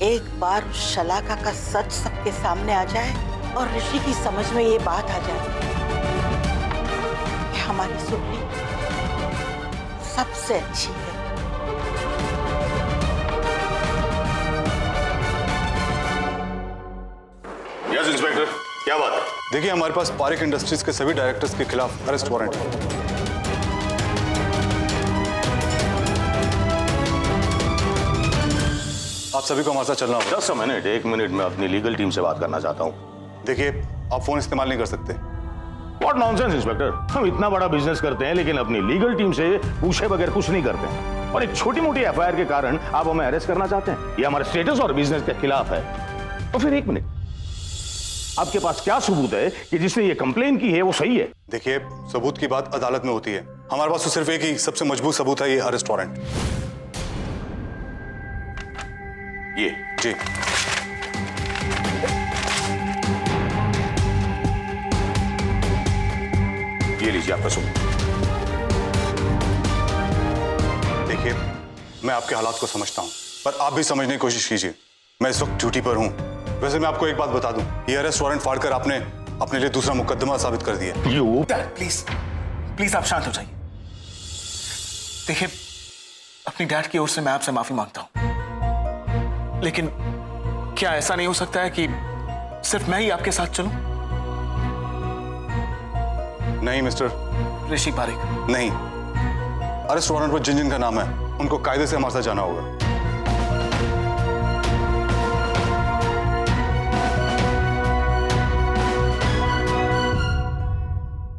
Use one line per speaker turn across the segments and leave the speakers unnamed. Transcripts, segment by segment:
एक बार शलाका का सच सबके सामने आ जाए और ऋषि की समझ में ये बात आ जाए कि हमारी सुरभि सबसे अच्छी है।
यस इंस्पेक्टर, क्या बात है?
देखिए, हमारे पास पारिक इंडस्ट्रीज के सभी डायरेक्टर्स के खिलाफ अरेस्ट वारंट है। आप सभी को हमारे साथ चलना होगा।
जस्ट अ मिनट, एक मिनट, मैं अपनी लीगल टीम से बात करना चाहता हूँ।
देखिए, आप फोन इस्तेमाल नहीं कर सकते।
व्हाट नॉनसेंस इंस्पेक्टर, हम इतना बड़ा बिजनेस करते हैं लेकिन अपनी लीगल टीम से पूछे बगैर कुछ नहीं करते, और एक छोटी मोटी एफआईआर के कारण आप हमें अरेस्ट करना चाहते हैं? ये हमारे स्टेटस और बिजनेस के खिलाफ है। तो फिर एक मिनट, आपके पास क्या सबूत है कि जिसने ये कंप्लेन की है वो सही है?
देखिए, सबूत की बात अदालत में होती है। हमारे पास तो सिर्फ एक ही सबसे मजबूत सबूत है, ये अरेस्ट वारंट।
ये
जी।
ये लीजिए आपका सबूत।
देखिए, मैं आपके हालात को समझता हूं, पर आप भी समझने की कोशिश कीजिए। मैं इस वक्त ड्यूटी पर हूं। वैसे मैं आपको एक बात बता दूं, ये अरेस्ट वारंट फाड़कर आपने अपने लिए दूसरा मुकदमा साबित कर दिया।
डैड प्लीज प्लीज, आप शांत हो जाइए। देखिए, अपनी डैड की ओर से मैं आपसे माफी मांगता हूं, लेकिन क्या ऐसा नहीं हो सकता है कि सिर्फ मैं ही आपके साथ चलूं?
नहीं मिस्टर
ऋषि पारिक।
नहीं, अरेस्ट वारंट पर जिन जिन का नाम है उनको कायदे से हमारे साथ जाना होगा।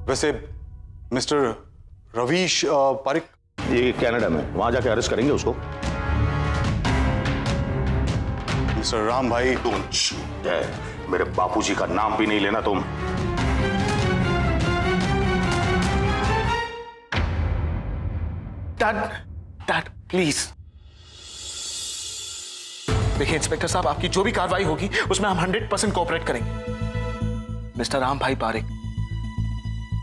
वैसे मिस्टर रवीश पारिक,
ये कनाडा में, वहां जाके अरेस्ट करेंगे उसको।
मिस्टर राम भाई,
तुम मेरे बापूजी का नाम भी नहीं लेना तुम।
Dad please. देखिए इंस्पेक्टर साहब, आपकी जो भी कार्रवाई होगी उसमें हम 100% कोऑपरेट करेंगे। मिस्टर राम भाई पारिक,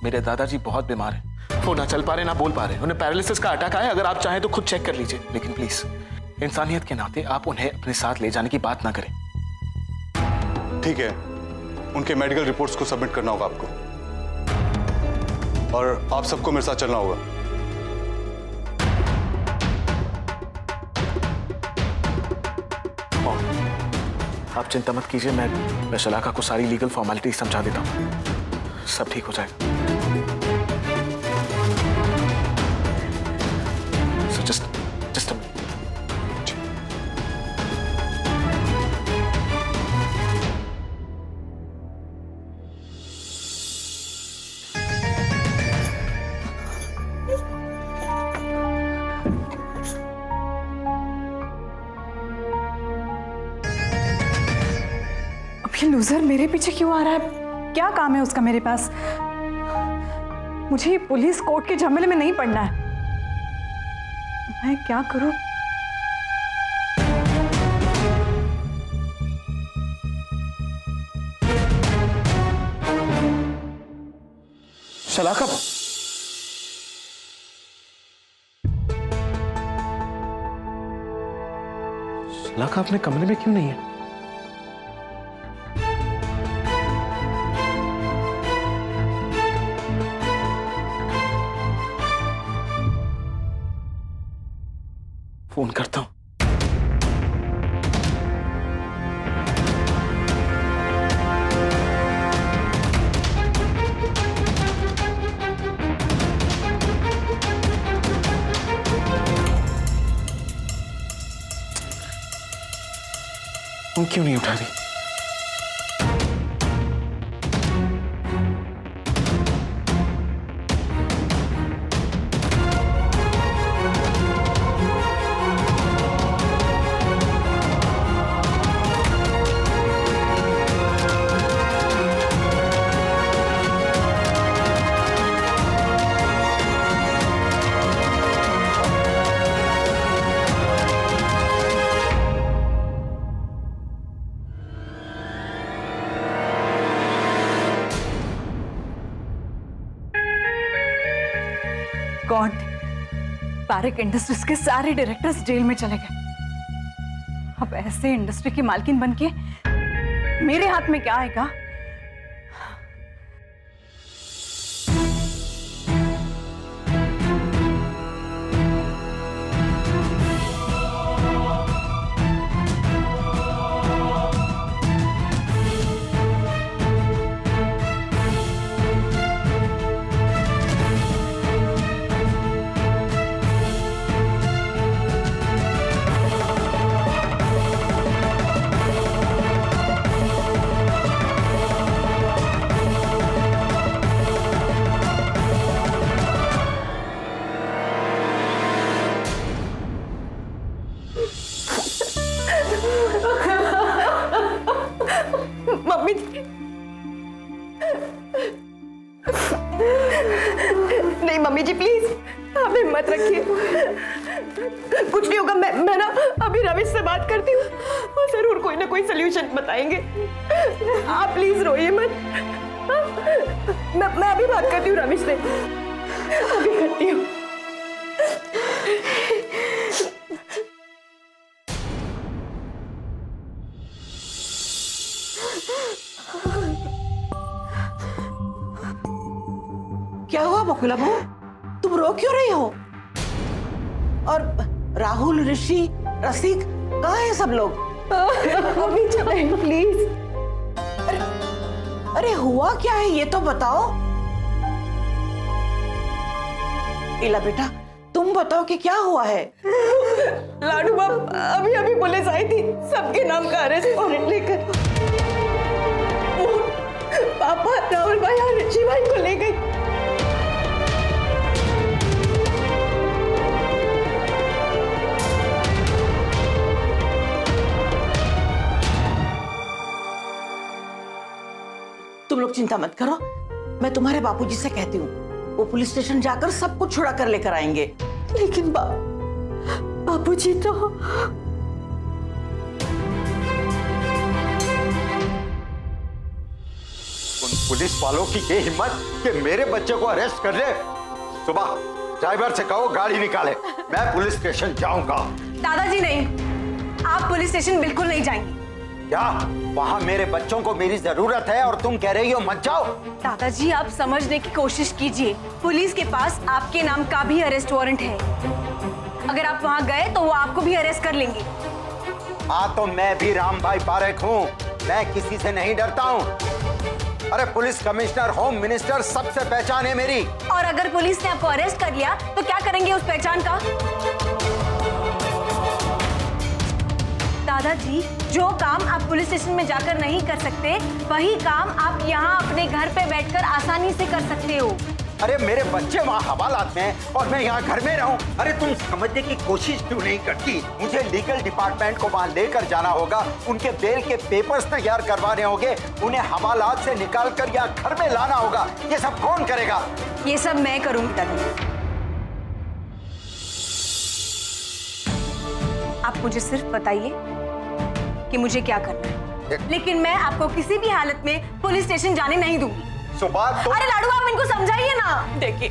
मेरे दादाजी बहुत बीमार हैं, वो ना चल पा रहे ना बोल पा रहे, उन्हें पैरालिसिस का अटैक आया। अगर आप चाहें तो खुद चेक कर लीजिए, लेकिन प्लीज इंसानियत के नाते आप उन्हें अपने साथ ले जाने की बात ना करें।
ठीक है, उनके मेडिकल रिपोर्ट्स को सबमिट करना होगा आपको, और आप सबको मेरे साथ चलना होगा।
आप चिंता मत कीजिए, मैं शलाका को सारी लीगल फॉर्मेलिटी समझा देता हूँ, सब ठीक हो जाएगा। So just a minute.
Loser मेरे पीछे क्यों आ रहा है? क्या काम है उसका मेरे पास? मुझे पुलिस कोर्ट के झमेले में नहीं पड़ना है। मैं क्या करूं?
शलाका, शलाका अपने कमरे में क्यों नहीं है? फोन करता हूं। तुम क्यों नहीं उठा रही? पारिक इंडस्ट्रीज के सारे डायरेक्टर्स जेल में चले गए। अब
पैसे इंडस्ट्री की मालकिन बनके मेरे हाथ में क्या आएगा? मम्मी नहीं, मम्मी जी प्लीज आप हिम्मत रखिए, कुछ नहीं होगा। मैं ना अभी रमेश से बात करती हूँ, वो जरूर कोई ना कोई सलूशन बताएंगे। आप प्लीज रोइए मत। मैं अभी बात करती हूँ रमेश से, अभी करती हूँ।
क्या हुआ बकुला बहू, तुम रो क्यों रही हो? और राहुल, ऋषि, रसिक कहाँ हैं सब लोग?
अभी जाए प्लीज।
अरे हुआ क्या है ये तो बताओ। इला बेटा तुम बताओ कि क्या हुआ है?
लाडू बाप अभी अभी पुलिस आई थी सबके नाम का अरेस्ट वारंट लेकर। वो पापा राहुल भाई और ऋषि भाई को ले गई।
तुम लोग चिंता मत करो, मैं तुम्हारे बापूजी से कहती हूँ, वो पुलिस स्टेशन जाकर सब कुछ छुड़ा कर लेकर आएंगे।
लेकिन बापूजी तो
उन पुलिस वालों की ये हिम्मत कि मेरे बच्चे को अरेस्ट कर ले। सुबह ड्राइवर से कहो गाड़ी निकाले, मैं पुलिस स्टेशन जाऊंगा।
दादाजी नहीं, आप पुलिस स्टेशन बिल्कुल नहीं जाएंगे।
क्या वहाँ मेरे बच्चों को मेरी जरूरत है और तुम कह रही हो मत जाओ?
दादाजी आप समझने की कोशिश कीजिए, पुलिस के पास आपके नाम का भी अरेस्ट वारंट है। अगर आप वहाँ गए तो वो आपको भी अरेस्ट कर लेंगे।
हाँ तो मैं भी राम भाई पारेख हूँ, मैं किसी से नहीं डरता हूँ। अरे पुलिस कमिश्नर, होम मिनिस्टर, सबसे पहचान है मेरी।
और अगर पुलिस ने आपको अरेस्ट कर लिया तो क्या करेंगे उस पहचान का? दादाजी जो काम आप पुलिस स्टेशन में जाकर नहीं कर सकते, वही काम आप यहाँ अपने घर पे बैठकर आसानी से कर सकते हो।
अरे मेरे बच्चे वहाँ हवालात में हैं और मैं यहाँ घर में रहूं। अरे तुम समझने की कोशिश क्यों नहीं करती? मुझे लीगल डिपार्टमेंट को वहाँ लेकर जाना होगा, उनके बेल के पेपर्स तैयार करवाने होंगे, उन्हें हवालात से निकाल कर यहाँ घर में लाना होगा। ये सब कौन करेगा?
ये सब मैं करूंगी दादाजी। आप मुझे सिर्फ बताइए कि मुझे क्या करना है, लेकिन मैं आपको किसी भी हालत में पुलिस स्टेशन जाने नहीं दूंगी।
सुबह तो
अरे लाडू आप इनको समझाइए ना।
देखिए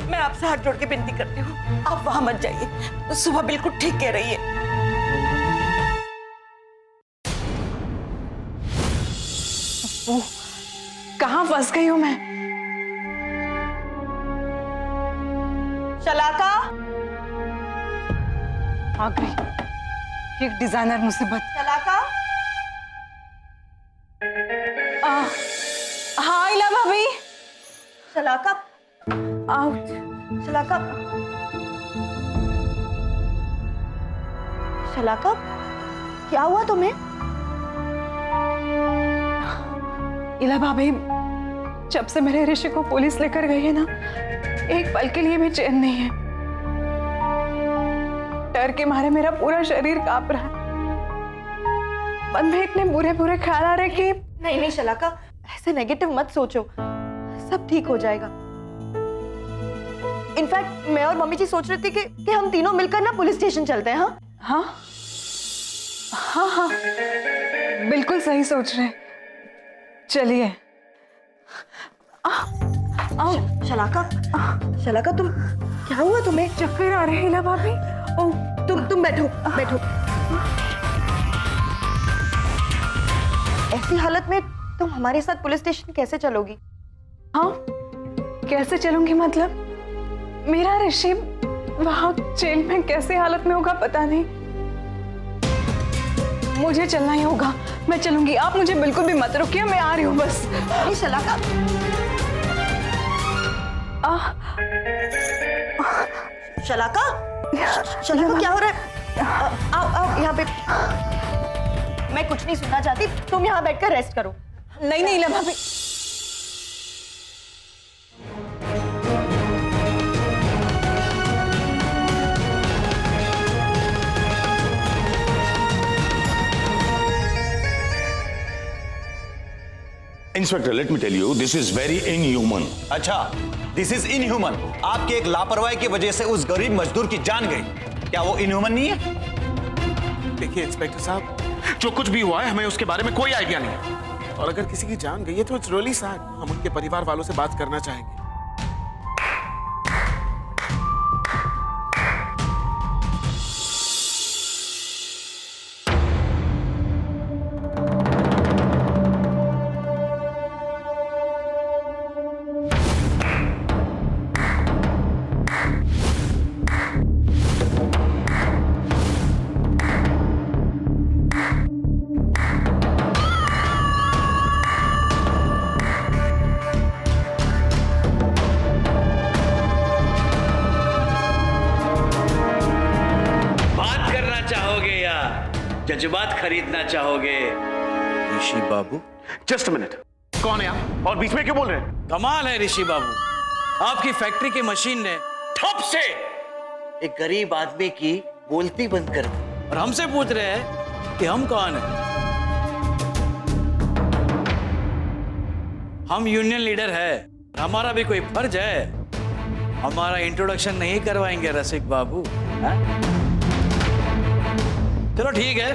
मैं आपसे हाथ जोड़ के विनती करती हूँ, आप वहां मत जाइए। सुबह बिल्कुल ठीक कह रही है।
कहाँ फंस गई हूँ मैं?
शलाका
आ गई एक डिजाइनर मुसीबत।
शलाका।
हाँ इला भाभी।
शलाका
आउट।
शलाका। शलाका क्या हुआ तुम्हें?
इला भाभी जब से मेरे ऋषि को पुलिस लेकर गई है ना, एक पल के लिए भी चैन नहीं है। डर के मारे मेरा पूरा शरीर कांप रहा है। मन में इतने बुरे बुरे ख्याल आ रहे कि
नहीं शलाका, ऐसे नेगेटिव मत सोचो, सब ठीक हो जाएगा। इनफैक्ट मैं और मम्मी जी सोच रहे थे कि हम तीनों मिलकर ना पुलिस स्टेशन चलते हैं। हाँ
हाँ हाँ बिल्कुल सही सोच रहे हैं, चलिए।
शलाका तुम, क्या हुआ तुम्हें?
चक्कर आ रहे हैं इला भाभी।
तुम बैठो बैठो। ऐसी हालत में तुम हमारे साथ पुलिस स्टेशन कैसे चलोगी?
हाँ, कैसे चलूंगी मतलब? मेरा ऋषि वहां जेल में कैसे हालत में होगा पता नहीं। मुझे चलना ही होगा, मैं चलूंगी। आप मुझे बिल्कुल भी मत रोकिए, मैं आ रही हूँ बस।
शलाका, शलाका, शलाका क्या हो रहा है? आओ आओ यहाँ पे। मैं कुछ नहीं सुनना चाहती, तुम यहाँ बैठकर रेस्ट करो।
नहीं नहीं ला भाभी।
Inspector, let me tell you, this is very inhuman.
अच्छा, दिस इज इनह्यूमन। आपकी एक लापरवाही की वजह से उस गरीब मजदूर की जान गई। क्या वो इनह्यूमन नहीं है?
देखिए इंस्पेक्टर साहब, जो कुछ भी हुआ है हमें उसके बारे में कोई आइडिया नहीं है, और अगर किसी की जान गई है तो इट्स रियली सैड। हम उनके परिवार वालों से बात करना चाहेंगे।
जज्बात खरीदना चाहोगे?
ऋषि बाबू,
जस्ट मिनट, कौन है आप और बीच में क्यों बोल रहे हैं?
कमाल है ऋषि बाबू, आपकी फैक्ट्री की मशीन ने ठप से एक गरीब आदमी की बोलती बंद कर दी और हमसे पूछ रहे हैं कि हम कौन हैं। हम यूनियन लीडर है, हमारा भी कोई फर्ज है। हमारा इंट्रोडक्शन नहीं करवाएंगे रसिक बाबू? चलो ठीक है,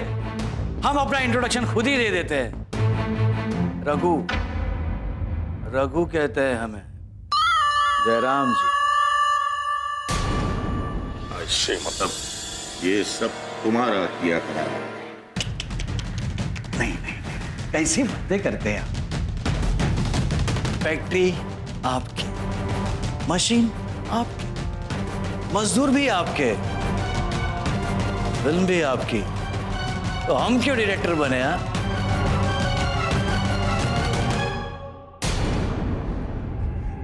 हम अपना इंट्रोडक्शन खुद ही दे देते हैं। रघु, रघु कहते हैं हमें, जयराम जी।
अच्छे, मतलब ये सब तुम्हारा किया करा?
नहीं नहीं, कैसी बातें करते हैं आप? फैक्ट्री आपकी, मशीन आपकी, मजदूर भी आपके, फिल्म भी आपकी, तो हम क्यों डायरेक्टर बने?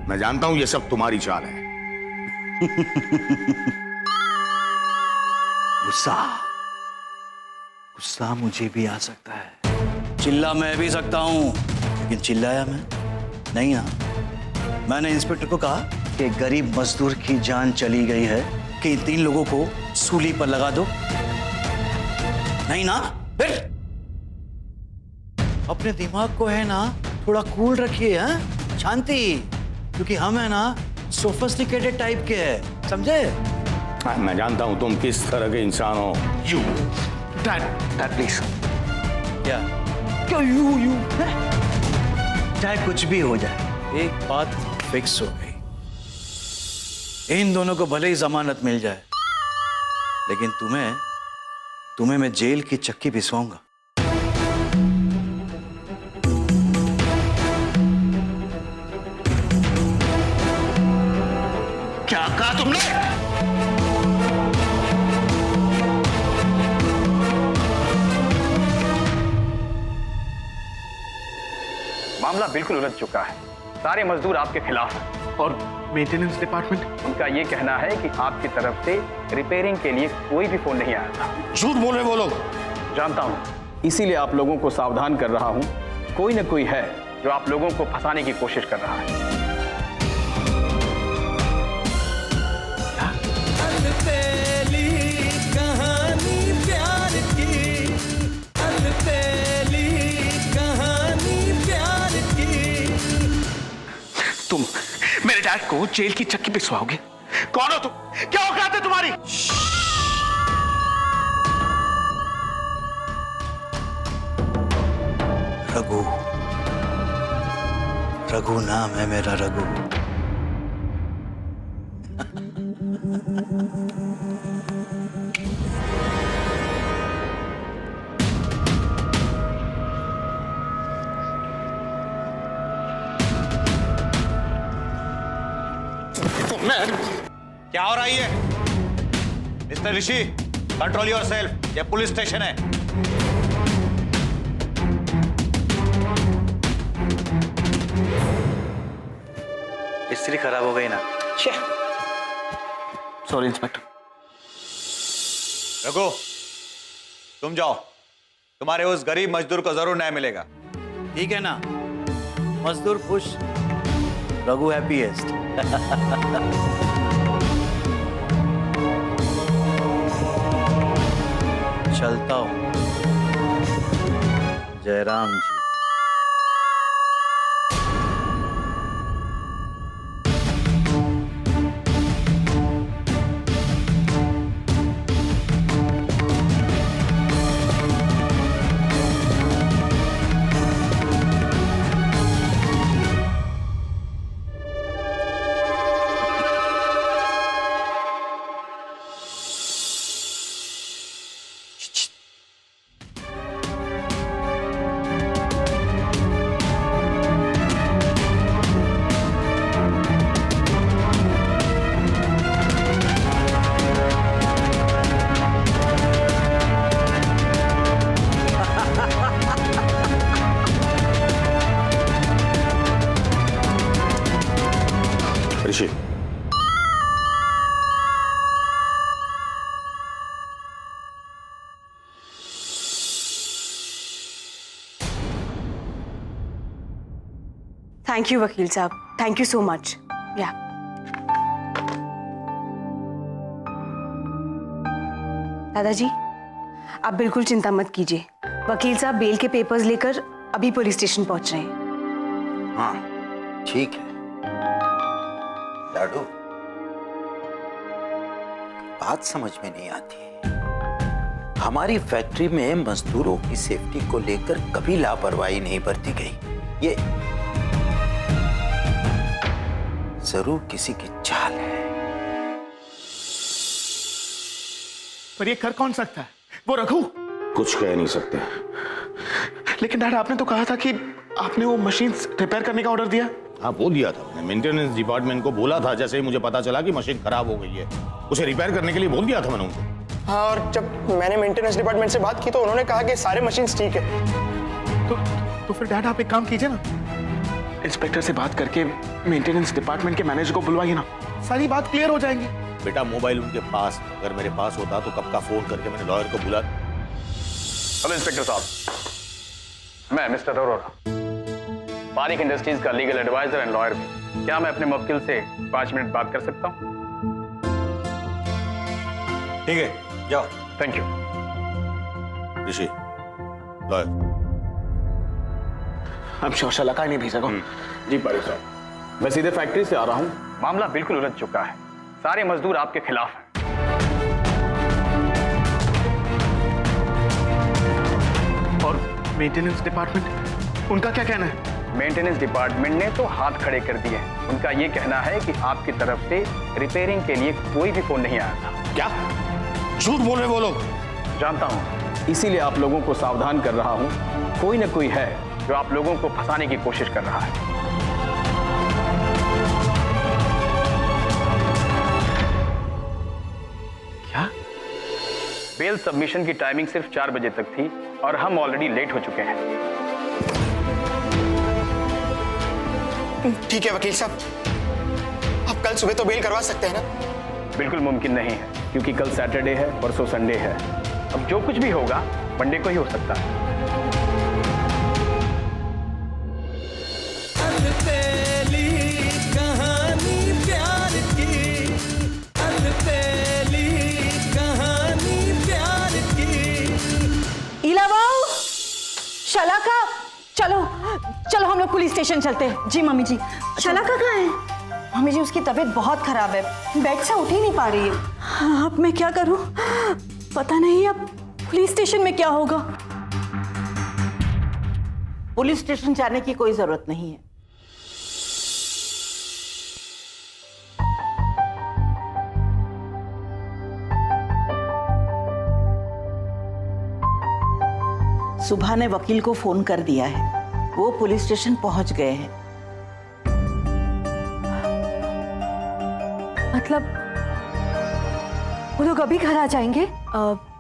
मैं जानता हूं ये सब तुम्हारी चाल है।
गुस्सा, गुस्सा मुझे भी आ सकता है, चिल्ला मैं भी सकता हूं, लेकिन चिल्लाया मैं नहीं ना। मैंने इंस्पेक्टर को कहा कि गरीब मजदूर की जान चली गई है कि इन 3 लोगों को सूली पर लगा दो। नहीं ना? फिर अपने दिमाग को है ना थोड़ा कूल रखिए, हैं? शांति, क्योंकि हम है ना सोफिस्टिकेटेड टाइप के हैं, समझे?
मैं जानता हूं तुम किस तरह के इंसान हो।
You dad please.
क्या क्यों यू? चाहे कुछ भी हो जाए, एक बात फिक्स हो गई, इन दोनों को भले ही जमानत मिल जाए, लेकिन तुम्हें मैं जेल की चक्की पिसवाऊंगा।
क्या कहा तुमने?
मामला बिल्कुल उलझ चुका है। सारे मजदूर आपके खिलाफ हैं
और मेंटेनेंस डिपार्टमेंट?
उनका ये कहना है कि आपकी तरफ से रिपेयरिंग के लिए कोई भी फोन नहीं आया था।
झूठ बोल रहे वो लोग।
जानता हूं, इसीलिए आप लोगों को सावधान कर रहा हूं। कोई न कोई है जो आप लोगों को फंसाने की कोशिश कर रहा है।
तुम मेरे डैड को जेल की चक्की पिसवाओगे? कौन हो तुम? क्या औकात है तुम्हारी?
रघु, रघु नाम है मेरा, रघु।
क्या हो रहा है ये? Mister Rishi, control your self, ये पुलिस स्टेशन है।
इस्त्री खराब हो गई ना।
Sorry inspector.
रघु, तुम जाओ, तुम्हारे उस गरीब मजदूर को जरूर न्याय मिलेगा।
ठीक है ना, मजदूर खुश, रघु हैप्पीएस्ट। चलता हूं। जयराम जी।
ऋषि,
थैंक यू वकील साहब, थैंक यू सो मच। या दादाजी, आप बिल्कुल चिंता मत कीजिए, वकील साहब बेल के पेपर्स लेकर अभी पुलिस स्टेशन पहुंच रहे हैं।
हाँ ठीक है लाडू, बात समझ में नहीं आती। हमारी फैक्ट्री में मजदूरों की सेफ्टी को लेकर कभी लापरवाही नहीं बरती गई। ये जरूर किसी की चाल है।
पर ये कर कौन सकता है? वो रघु।
कुछ कह नहीं सकते।
लेकिन डैड, आपने तो कहा था कि आपने वो मशीन रिपेयर करने का ऑर्डर दिया।
हाँ, वो दिया था मैंने। मेंटेनेंस डिपार्टमेंट को बोला था, जैसे ही मुझे पता चला कि मशीन खराब हो गई है, उसे रिपेयर करने के लिए बोल दिया था मैंने उनको।
हाँ, और जब मैंने मेंटेनेंस डिपार्टमेंट से बात की तो उन्होंने कहा कि सारे मशीन्स ठीक है।
तो फिर डैड, आप एक काम कीजिए ना, इंस्पेक्टर से बात करके मेंटेनेंस डिपार्टमेंट के मैनेजर को बुलवाइए ना, सारी बात क्लियर हो जाएंगी।
बेटा, मोबाइल उनके पास, अगर मेरे पास होता तो कब का फोन करके मैंने लॉयर को बुला।
हेलो इंस्पेक्टर साहब, मैं मिस्टर अरोरा, पारिक इंडस्ट्रीज का लीगल एडवाइजर एंड लॉयर भी। क्या मैं अपने वकील से 5 मिनट बात कर सकता हूं?
ठीक है, जाओ।
Thank you.
Rishi, lawyer.
हम शौशाला नहीं भेजेगा।
जी पारिक साहब, मैं सीधे फैक्ट्री से आ रहा हूं। मामला बिल्कुल उलझ चुका है, सारे मजदूर आपके खिलाफ हैं।
और मेंटेनेंस डिपार्टमेंट, उनका क्या कहना है?
मेंटेनेंस डिपार्टमेंट ने तो हाथ खड़े कर दिए हैं। उनका ये कहना है कि आपकी तरफ से रिपेयरिंग के लिए कोई भी फोन नहीं आया था।
क्या झूठ बोल रहे वो लोग?
जानता हूं, इसीलिए आप लोगों को सावधान कर रहा हूं। कोई ना कोई है जो आप लोगों को फंसाने की कोशिश कर रहा है।
क्या?
बेल सबमिशन की टाइमिंग सिर्फ 4 बजे तक थी और हम ऑलरेडी लेट हो चुके हैं।
ठीक है वकील साहब, आप कल सुबह तो बेल करवा सकते हैं ना?
बिल्कुल मुमकिन नहीं है, क्योंकि कल सैटरडे है, परसों संडे है। अब जो कुछ भी होगा मंडे को ही हो सकता है।
शलाका, चलो चलो हम लोग पुलिस स्टेशन चलते हैं। जी मम्मी जी।
शलाका कहाँ है?
मम्मी जी, उसकी तबीयत बहुत खराब है, बेड से उठ ही नहीं पा रही है।
हाँ, अब मैं क्या करूं? पता नहीं अब पुलिस स्टेशन में क्या होगा।
पुलिस स्टेशन जाने की कोई जरूरत नहीं है। सुबह ने वकील को फोन कर दिया है, वो पुलिस स्टेशन पहुंच गए हैं।
मतलब वो लोग अभी घर आ जाएंगे?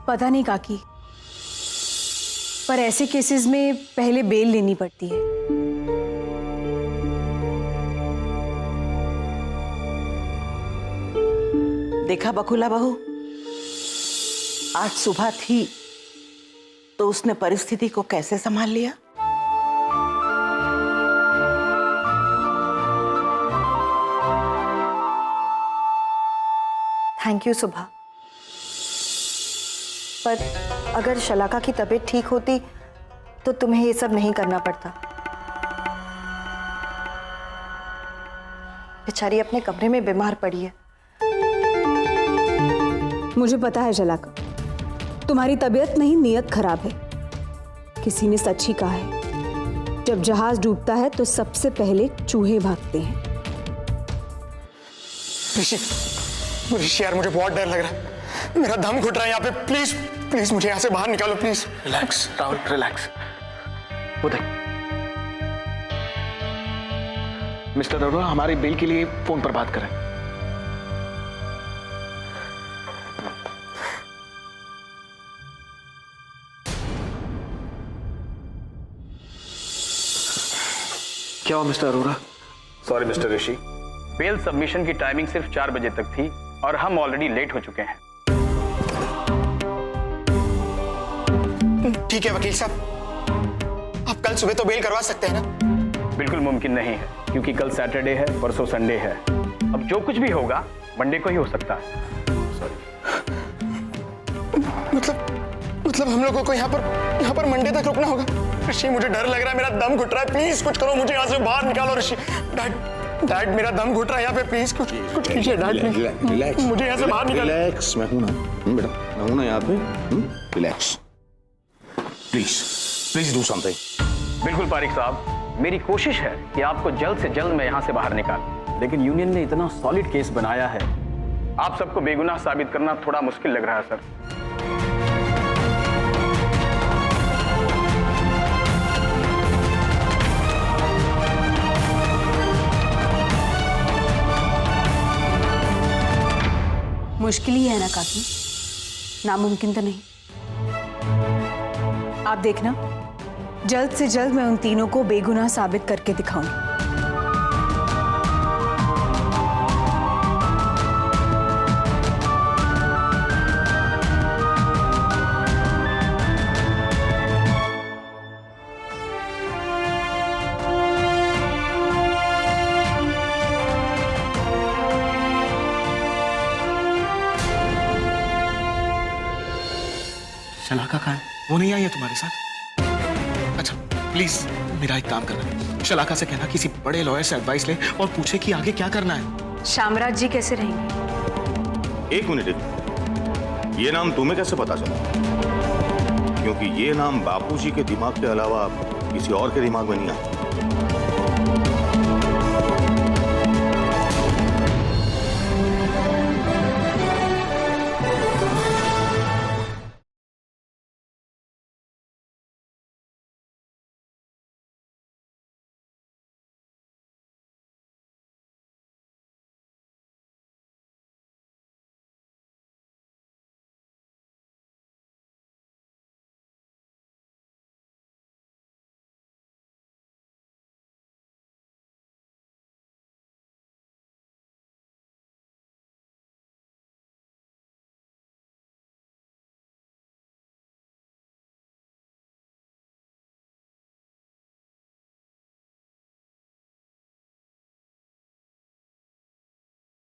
पता नहीं काकी, पर ऐसे केसेस में पहले बेल लेनी पड़ती है।
देखा बकुला बहू, आज सुबह थी तो उसने परिस्थिति को कैसे संभाल लिया।
थैंक यू सुभा। पर अगर शलाका की तबीयत ठीक होती तो तुम्हें ये सब नहीं करना पड़ता। बेचारी अपने कमरे में बीमार पड़ी है।
मुझे पता है शलाका, तुम्हारी तबीयत नहीं, नीयत खराब है। किसी ने सच ही कहा है, जब जहाज डूबता है तो सबसे पहले चूहे भागते हैं।
ऋषि यार, मुझे बहुत डर लग रहा है, मेरा दम घुट रहा है यहाँ पे। प्लीज प्लीज मुझे यहाँ से बाहर निकालो प्लीज।
Relax Rahul, relax. वो देख, मिस्टर अरोरा हमारी बेल के लिए फोन पर बात करें। क्या हुआ मिस्टर अरोरा?
सॉरी मिस्टर ऋषि, बेल सबमिशन की टाइमिंग सिर्फ 4 बजे तक थी और हम ऑलरेडी लेट हो चुके हैं।
ठीक है वकील साहब, आप कल सुबह तो बेल करवा सकते हैं ना?
बिल्कुल मुमकिन नहीं है, क्योंकि कल सैटरडे है, परसों संडे है। अब जो कुछ भी होगा मंडे को ही हो सकता है।
मतलब हम लोगों को यहाँ पर मंडे तक रुकना होगा? ऋषि मुझे डर लग रहा है, मेरा दम घुट रहा है, प्लीज कुछ करो, मुझे यहाँ से बाहर निकालो। ऋषि, डैड मेरा दम घुट रहा है यहाँ पे, प्लीज कुछ कीजिए डैड,
रिलैक्स,
मुझे यहाँ से बाहर निकालो।
रिलैक्स, मैं हूं ना बेटा, मैं हूं ना यहाँ पे। Relax, please please do something.
बिल्कुल पारिक साहब, मेरी कोशिश है कि आपको जल्द से जल्द मैं यहाँ से बाहर निकालूं, लेकिन यूनियन ने इतना सॉलिड केस बनाया है, आप सबको बेगुनाह साबित करना थोड़ा मुश्किल लग रहा है सर।
मुश्किल ही है ना काकी, नामुमकिन तो नहीं। आप देखना, जल्द से जल्द मैं उन तीनों को बेगुनाह साबित करके दिखाऊंगी।
शलाका कहाँ है? वो नहीं आई है तुम्हारे साथ? अच्छा प्लीज मेरा एक काम करना, शलाका से कहना किसी बड़े लॉयर से एडवाइस ले और पूछे कि आगे क्या करना है।
शामराज जी कैसे रहेंगे?
एक मिनट, ये नाम तुम्हें कैसे पता चला? क्योंकि ये नाम बापूजी के दिमाग के अलावा किसी और के दिमाग में नहीं आता।